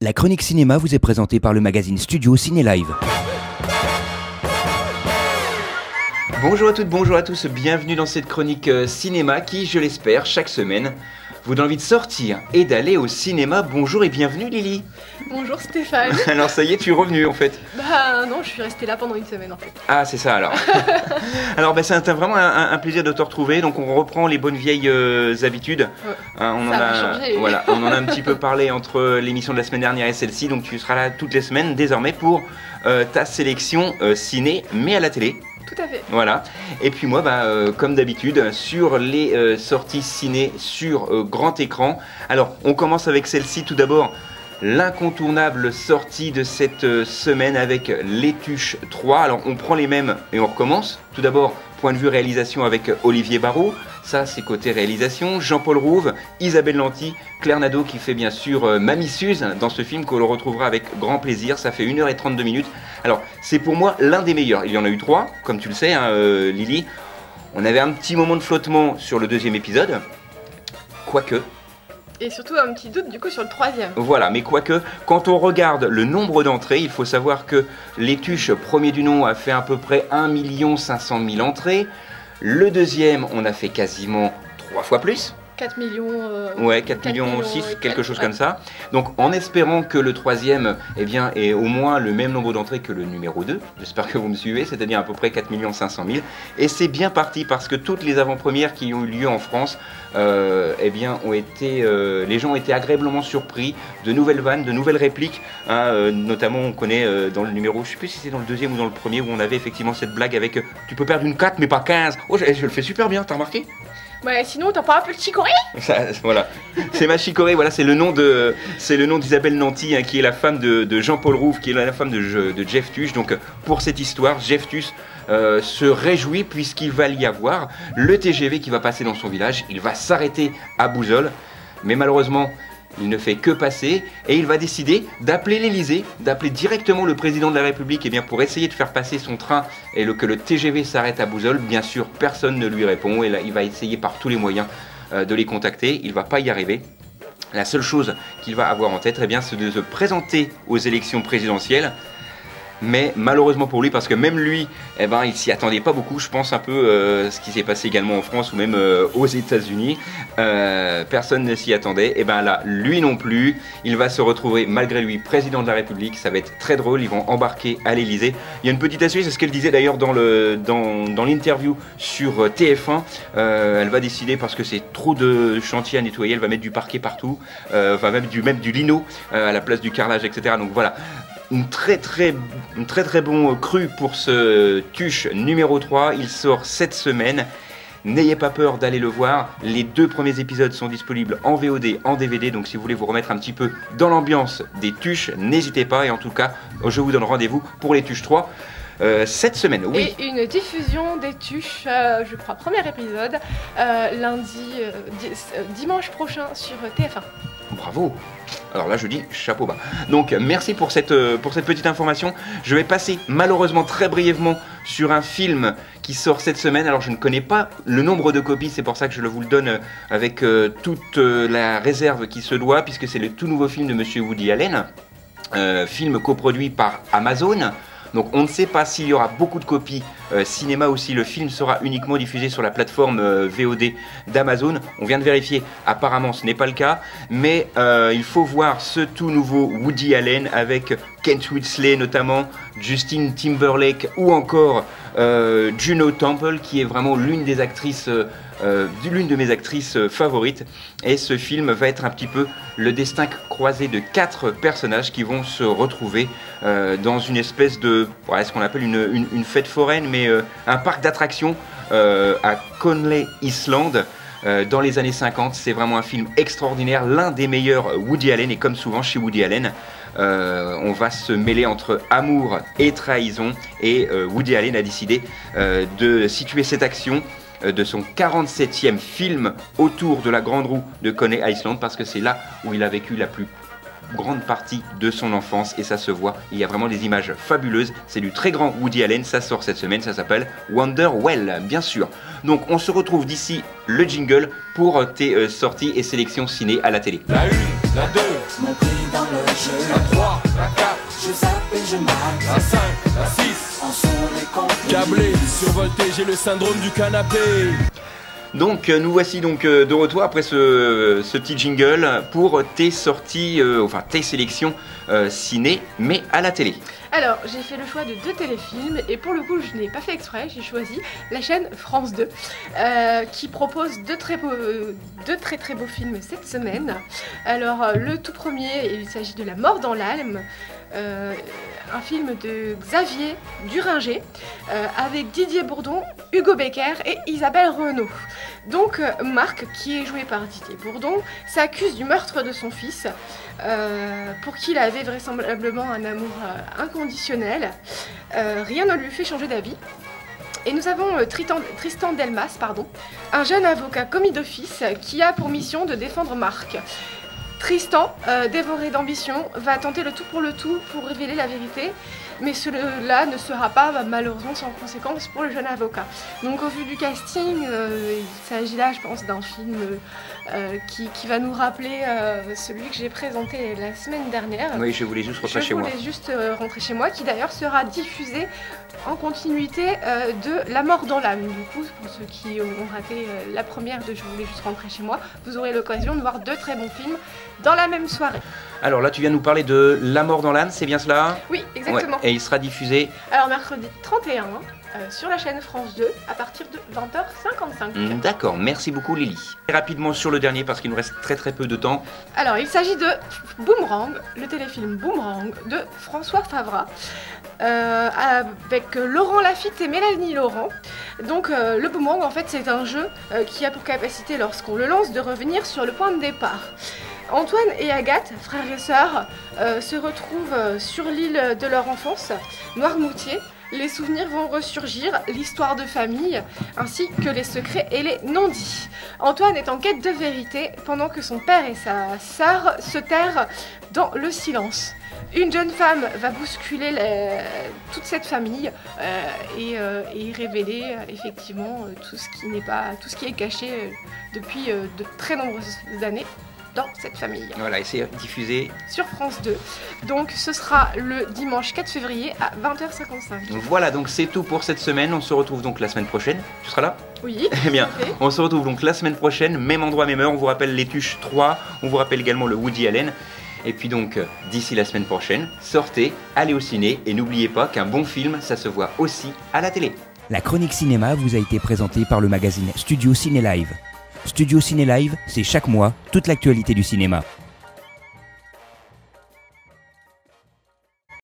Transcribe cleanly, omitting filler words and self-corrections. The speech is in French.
La chronique cinéma vous est présentée par le magazine Studio Ciné Live. Bonjour à toutes, bonjour à tous, bienvenue dans cette chronique cinéma qui, je l'espère, chaque semaine, vous donne envie de sortir et d'aller au cinéma. Bonjour et bienvenue Lily. Bonjour Stéphane. Alors ça y est, tu es revenu en fait. Bah non, je suis restée là pendant une semaine en fait. Ah c'est ça alors. Alors bah, c'est vraiment un plaisir de te retrouver, donc on reprend les bonnes vieilles habitudes. Ouais, hein, ça va changer. Voilà, on en a un petit peu parlé entre l'émission de la semaine dernière et celle-ci, donc tu seras là toutes les semaines désormais pour ta sélection ciné, mais à la télé. Tout à fait. Voilà, et puis moi, comme d'habitude, sur les sorties ciné sur grand écran. Alors, on commence avec celle-ci tout d'abord, l'incontournable sortie de cette semaine avec Les Tuches 3. Alors, on prend les mêmes et on recommence. Tout d'abord, point de vue réalisation avec Olivier Barrault. Ça, c'est côté réalisation. Jean-Paul Rouve, Isabelle Lanty, Claire Nadeau qui fait bien sûr Mamie Suze dans ce film que l'on retrouvera avec grand plaisir. Ça fait 1h32 minutes. Alors, c'est pour moi l'un des meilleurs. Il y en a eu 3, comme tu le sais, hein, Lily. On avait un petit moment de flottement sur le deuxième épisode. Quoique. Et surtout un petit doute du coup sur le troisième. Voilà, mais quoique, quand on regarde le nombre d'entrées, il faut savoir que Les Tuches, premier du nom, a fait à peu près 1 500 000 entrées. Le deuxième, on a fait quasiment 3 fois plus. 4 millions... Ouais, 4 millions 6, quelque chose comme ça. Donc en espérant que le troisième ait au moins le même nombre d'entrées que le numéro 2, j'espère que vous me suivez, c'est-à-dire à peu près 4 500 000. Et c'est bien parti parce que toutes les avant-premières qui ont eu lieu en France, ont été, les gens ont été agréablement surpris de nouvelles vannes, de nouvelles répliques. Hein, notamment on connaît dans le numéro, je ne sais plus si c'est dans le deuxième ou dans le premier, où on avait effectivement cette blague avec tu peux perdre une 4 mais pas 15. Oh, je le fais super bien, t'as remarqué? Ouais, sinon t'as pas un peu le chicorée? Voilà, c'est ma chicorée, voilà, c'est le nom d'Isabelle Nanty, hein, qui est la femme de Jean-Paul Rouve, qui est la femme de Jeff Tuche. Donc pour cette histoire, Jeff Tuche se réjouit puisqu'il va y avoir le TGV qui va passer dans son village. Il va s'arrêter à Bouzolles, mais malheureusement il ne fait que passer et il va décider d'appeler l'Elysée, d'appeler directement le président de la République pour essayer de faire passer son train et que le TGV s'arrête à Bouzolles. Bien sûr, personne ne lui répond et là, il va essayer par tous les moyens de les contacter. Il ne va pas y arriver. La seule chose qu'il va avoir en tête, c'est de se présenter aux élections présidentielles. Mais malheureusement pour lui, parce que même lui, il s'y attendait pas beaucoup. Je pense un peu ce qui s'est passé également en France ou même aux États-Unis. Personne ne s'y attendait. Et ben là, lui non plus. Il va se retrouver malgré lui président de la République. Ça va être très drôle. Ils vont embarquer à l'Elysée. Il y a une petite astuce, c'est ce qu'elle disait d'ailleurs dans l'interview sur TF1. Elle va décider parce que c'est trop de chantier à nettoyer. Elle va mettre du parquet partout, même du lino à la place du carrelage, etc. Donc voilà. Un très bon cru pour ce Tuche numéro 3, il sort cette semaine. N'ayez pas peur d'aller le voir, les 2 premiers épisodes sont disponibles en VOD, en DVD, donc si vous voulez vous remettre un petit peu dans l'ambiance des Tuches, n'hésitez pas, et en tout cas, je vous donne rendez-vous pour les Tuches 3 cette semaine, oui. Et une diffusion des Tuches, je crois, premier épisode, dimanche prochain sur TF1. Bravo! Alors là je dis chapeau bas. Donc merci pour cette petite information. Je vais passer malheureusement très brièvement sur un film qui sort cette semaine. Alors je ne connais pas le nombre de copies, c'est pour ça que je vous le donne avec toute la réserve qui se doit, puisque c'est le tout nouveau film de Monsieur Woody Allen, film coproduit par Amazon. Donc on ne sait pas s'il y aura beaucoup de copies cinéma ou si le film sera uniquement diffusé sur la plateforme VOD d'Amazon. On vient de vérifier, apparemment ce n'est pas le cas, mais il faut voir ce tout nouveau Woody Allen avec Kate Winslet notamment, Justin Timberlake ou encore Juno Temple, qui est vraiment l'une des actrices, l'une de mes actrices favorites. Et ce film va être un petit peu le destin croisé de 4 personnages qui vont se retrouver dans une espèce de, ce qu'on appelle une fête foraine, mais un parc d'attractions à Conley Island. Dans les années 50, c'est vraiment un film extraordinaire, l'un des meilleurs Woody Allen, et comme souvent chez Woody Allen, on va se mêler entre amour et trahison, et Woody Allen a décidé de situer cette action de son 47e film autour de la Grande Roue de Coney Island, parce que c'est là où il a vécu la plus grande partie de son enfance, et ça se voit, il y a vraiment des images fabuleuses. C'est du très grand Woody Allen, ça sort cette semaine, ça s'appelle Wonderwell, bien sûr. Donc on se retrouve d'ici le jingle pour tes sorties et sélections ciné à la télé. La une. La 2, mon prix dans le jeu. la 3, la 4, Je zappe et je marque. la 5, la 6. En sont les complices. Câblé, survolté, j'ai le syndrome du canapé. Donc nous voici donc de retour après ce petit jingle pour tes sorties, enfin tes sélections ciné, mais à la télé. Alors, j'ai fait le choix de 2 téléfilms et pour le coup, je n'ai pas fait exprès, j'ai choisi la chaîne France 2 qui propose 2 très très beaux films cette semaine. Alors, le tout premier, il s'agit de La mort dans l'âme, un film de Xavier Duringer avec Didier Bourdon, Hugo Becker et Isabelle Renaud. Donc Marc, qui est joué par Didier Bourdon, s'accuse du meurtre de son fils pour qui il avait vraisemblablement un amour inconditionnel. Rien ne lui fait changer d'avis. Et nous avons Tristan Delmas, un jeune avocat commis d'office qui a pour mission de défendre Marc. Tristan, dévoré d'ambition, va tenter le tout pour révéler la vérité, mais cela ne sera pas malheureusement sans conséquence pour le jeune avocat. Donc au vu du casting, il s'agit là je pense d'un film qui va nous rappeler celui que j'ai présenté la semaine dernière. Oui, je voulais juste rentrer chez moi. Je voulais juste rentrer chez moi, qui d'ailleurs sera diffusé en continuité de La mort dans l'âme. Du coup, pour ceux qui ont raté la première de Je voulais juste rentrer chez moi, vous aurez l'occasion de voir 2 très bons films dans la même soirée. Alors là, tu viens nous parler de La mort dans l'âme, c'est bien cela? Oui, exactement. Ouais. Et il sera diffusé Alors mercredi 31 sur la chaîne France 2 à partir de 20h55. D'accord, merci beaucoup Lily. Et rapidement sur le dernier parce qu'il nous reste très peu de temps. Alors il s'agit de Boomerang, le téléfilm Boomerang de François Favra. Avec Laurent Lafitte et Mélanie Laurent. Donc le boomerang en fait c'est un jeu qui a pour capacité lorsqu'on le lance de revenir sur le point de départ. Antoine et Agathe, frères et sœurs, se retrouvent sur l'île de leur enfance, Noirmoutier. Les souvenirs vont ressurgir, l'histoire de famille, ainsi que les secrets et les non-dits. Antoine est en quête de vérité, pendant que son père et sa sœur se terrent dans le silence. Une jeune femme va bousculer toute cette famille et révéler effectivement tout ce qui est caché depuis de très nombreuses années dans cette famille. Voilà, et c'est diffusé sur France 2. Donc ce sera le dimanche 4 février à 20h55. Voilà, donc c'est tout pour cette semaine. On se retrouve donc la semaine prochaine. Tu seras là? Oui. Eh bien, on se retrouve donc la semaine prochaine, même endroit, même heure. On vous rappelle les Tuches 3, on vous rappelle également le Woody Allen. Et puis donc, d'ici la semaine prochaine, sortez, allez au ciné et n'oubliez pas qu'un bon film, ça se voit aussi à la télé. La chronique cinéma vous a été présentée par le magazine Studio Ciné Live. Studio Ciné Live, c'est chaque mois toute l'actualité du cinéma.